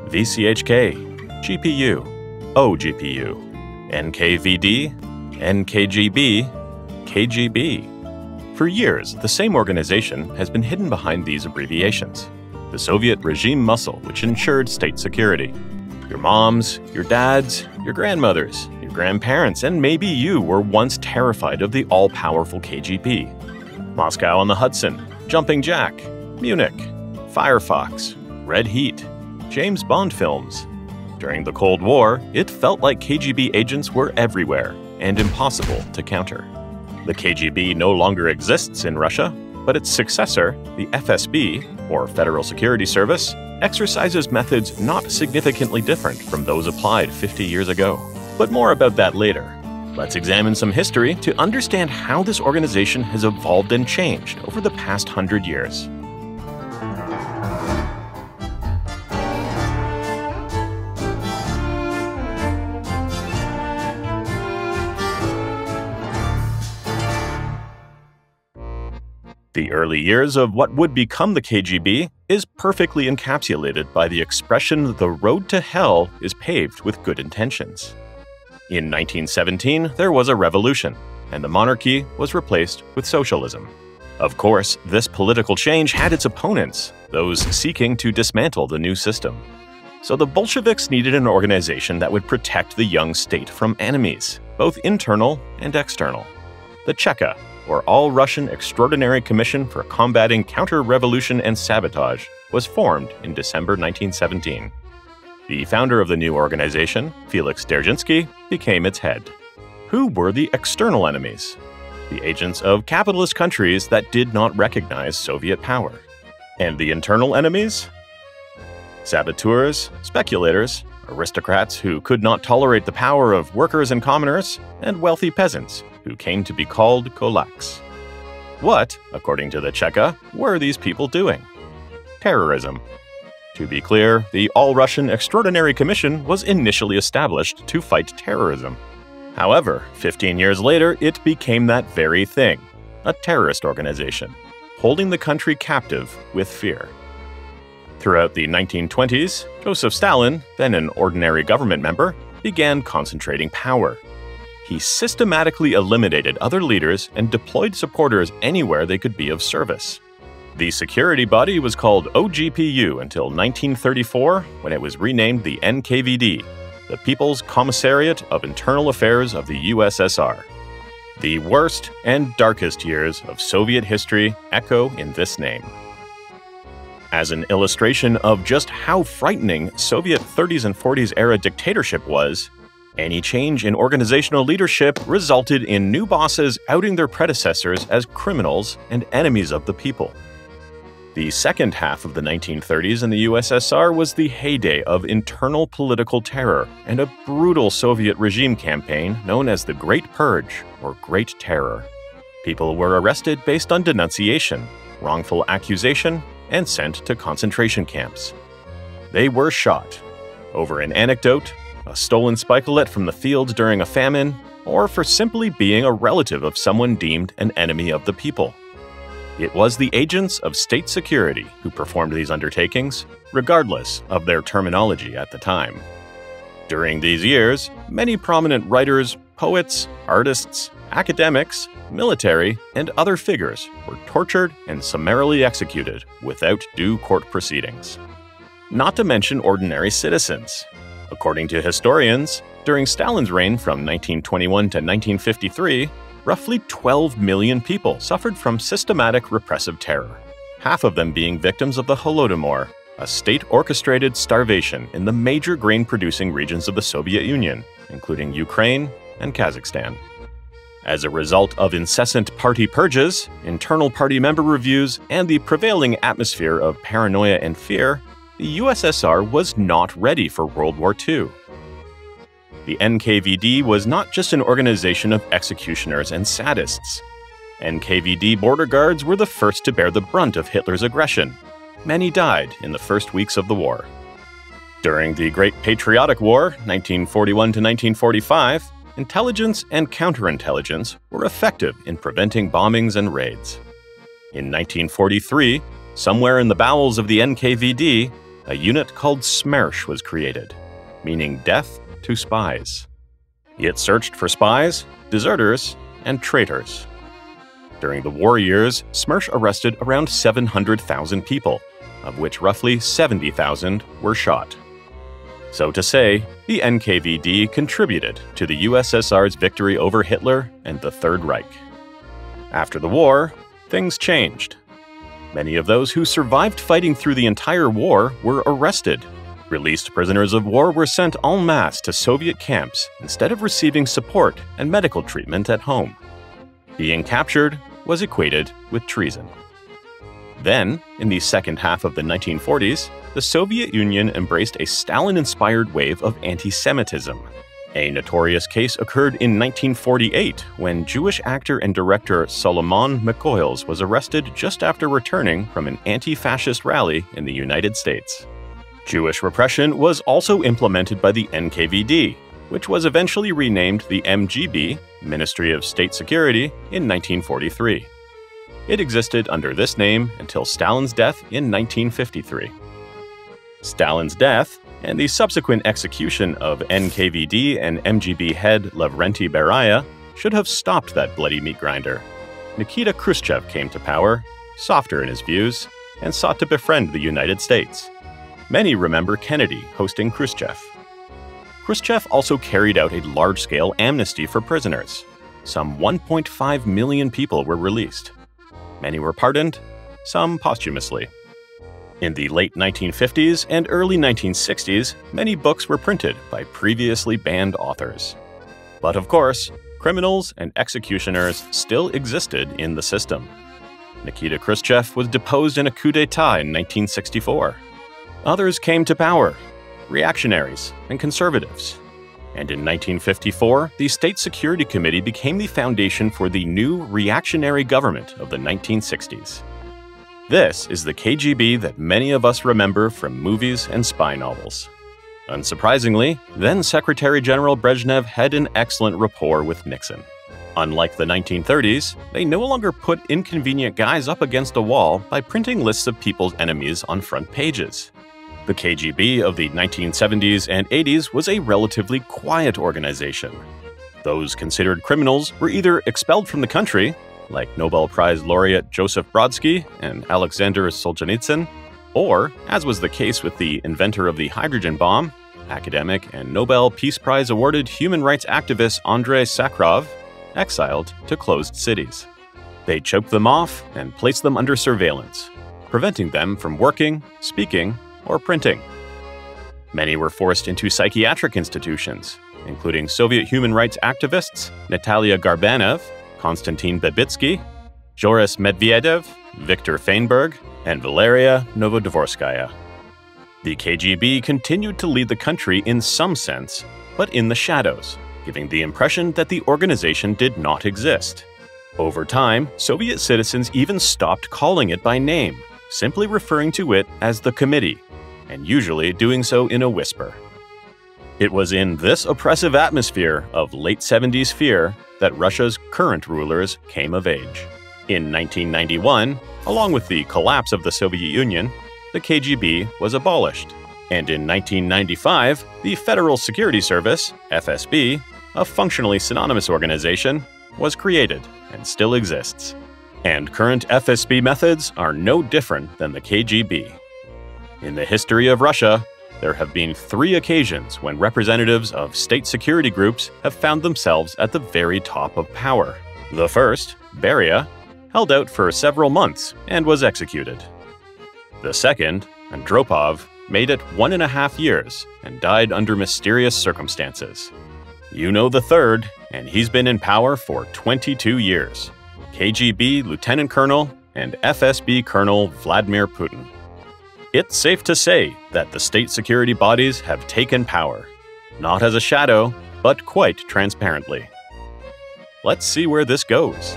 VChK, GPU, OGPU, NKVD, NKGB, KGB. For years, the same organization has been hidden behind these abbreviations. The Soviet regime muscle which ensured state security. Your moms, your dads, your grandmothers, your grandparents, and maybe you were once terrified of the all-powerful KGB. Moscow on the Hudson, Jumping Jack, Munich, Firefox, Red Heat, James Bond films. During the Cold War, it felt like KGB agents were everywhere and impossible to counter. The KGB no longer exists in Russia, but its successor, the FSB, or Federal Security Service, exercises methods not significantly different from those applied 50 years ago. But more about that later. Let's examine some history to understand how this organization has evolved and changed over the past 100 years. The early years of what would become the KGB is perfectly encapsulated by the expression "the road to hell is paved with good intentions." In 1917, there was a revolution, and the monarchy was replaced with socialism. Of course, this political change had its opponents, those seeking to dismantle the new system. So the Bolsheviks needed an organization that would protect the young state from enemies, both internal and external. The Cheka, or All-Russian Extraordinary Commission for Combating Counter-Revolution and Sabotage, was formed in December 1917. The founder of the new organization, Felix Dzerzhinsky, became its head. Who were the external enemies? The agents of capitalist countries that did not recognize Soviet power. And the internal enemies? Saboteurs, speculators, aristocrats who could not tolerate the power of workers and commoners, and wealthy peasants who came to be called kulaks. What, according to the Cheka, were these people doing? Terrorism. To be clear, the All-Russian Extraordinary Commission was initially established to fight terrorism. However, 15 years later, it became that very thing, a terrorist organization, holding the country captive with fear. Throughout the 1920s, Joseph Stalin, then an ordinary government member, began concentrating power. He systematically eliminated other leaders and deployed supporters anywhere they could be of service. The security body was called OGPU until 1934, when it was renamed the NKVD, the People's Commissariat of Internal Affairs of the USSR. The worst and darkest years of Soviet history echo in this name. As an illustration of just how frightening Soviet 30s and 40s era dictatorship was, any change in organizational leadership resulted in new bosses outing their predecessors as criminals and enemies of the people. The second half of the 1930s in the USSR was the heyday of internal political terror and a brutal Soviet regime campaign known as the Great Purge, or Great Terror. People were arrested based on denunciation, wrongful accusation, and sent to concentration camps. They were shot over an anecdote, a stolen spikelet from the fields during a famine, or for simply being a relative of someone deemed an enemy of the people. It was the agents of state security who performed these undertakings, regardless of their terminology at the time. During these years, many prominent writers, poets, artists, academics, military, and other figures were tortured and summarily executed without due court proceedings. Not to mention ordinary citizens. According to historians, during Stalin's reign from 1921 to 1953, roughly 12 million people suffered from systematic repressive terror, half of them being victims of the Holodomor, a state-orchestrated starvation in the major grain-producing regions of the Soviet Union, including Ukraine and Kazakhstan. As a result of incessant party purges, internal party member reviews, and the prevailing atmosphere of paranoia and fear, the USSR was not ready for World War II. The NKVD was not just an organization of executioners and sadists. NKVD border guards were the first to bear the brunt of Hitler's aggression. Many died in the first weeks of the war. During the Great Patriotic War, 1941 to 1945, intelligence and counterintelligence were effective in preventing bombings and raids. In 1943, somewhere in the bowels of the NKVD, a unit called Smersh was created, meaning death to spies. It searched for spies, deserters, and traitors. During the war years, Smersh arrested around 700,000 people, of which roughly 70,000 were shot. So to say, the NKVD contributed to the USSR's victory over Hitler and the Third Reich. After the war, things changed. Many of those who survived fighting through the entire war were arrested. Released prisoners of war were sent en masse to Soviet camps instead of receiving support and medical treatment at home. Being captured was equated with treason. Then, in the second half of the 1940s, the Soviet Union embraced a Stalin-inspired wave of anti-Semitism. A notorious case occurred in 1948 when Jewish actor and director Solomon Mikhoels was arrested just after returning from an anti-fascist rally in the United States. Jewish repression was also implemented by the NKVD, which was eventually renamed the MGB, Ministry of State Security, in 1943. It existed under this name until Stalin's death in 1953. Stalin's death and the subsequent execution of NKVD and MGB head Lavrentiy Beria should have stopped that bloody meat grinder. Nikita Khrushchev came to power, softer in his views, and sought to befriend the United States. Many remember Kennedy hosting Khrushchev. Khrushchev also carried out a large-scale amnesty for prisoners. Some 1.5 million people were released. Many were pardoned, some posthumously. In the late 1950s and early 1960s, many books were printed by previously banned authors. But of course, criminals and executioners still existed in the system. Nikita Khrushchev was deposed in a coup d'etat in 1964. Others came to power, reactionaries and conservatives. And in 1954, the State Security Committee became the foundation for the new reactionary government of the 1960s. This is the KGB that many of us remember from movies and spy novels. Unsurprisingly, then Secretary General Brezhnev had an excellent rapport with Nixon. Unlike the 1930s, they no longer put inconvenient guys up against a wall by printing lists of people's enemies on front pages. The KGB of the 1970s and 80s was a relatively quiet organization. Those considered criminals were either expelled from the country, like Nobel Prize laureate Joseph Brodsky and Alexander Solzhenitsyn, or, as was the case with the inventor of the hydrogen bomb, academic and Nobel Peace Prize awarded human rights activist Andrei Sakharov, exiled to closed cities. They choked them off and placed them under surveillance, preventing them from working, speaking, or printing. Many were forced into psychiatric institutions, including Soviet human rights activists Natalia Garbanev, Konstantin Babitsky, Joris Medvedev, Viktor Feinberg, and Valeria Novodvorskaya. The KGB continued to lead the country in some sense, but in the shadows, giving the impression that the organization did not exist. Over time, Soviet citizens even stopped calling it by name, simply referring to it as the Committee, and usually doing so in a whisper. It was in this oppressive atmosphere of late 70s fear that Russia's current rulers came of age. In 1991, along with the collapse of the Soviet Union, the KGB was abolished. And in 1995, the Federal Security Service, FSB, a functionally synonymous organization, was created and still exists. And current FSB methods are no different than the KGB. In the history of Russia, there have been 3 occasions when representatives of state security groups have found themselves at the very top of power. The first, Beria, held out for several months and was executed. The second, Andropov, made it 1.5 years and died under mysterious circumstances. You know the third, and he's been in power for 22 years. KGB Lieutenant Colonel and FSB Colonel Vladimir Putin. It's safe to say that the state security bodies have taken power, not as a shadow, but quite transparently. Let's see where this goes.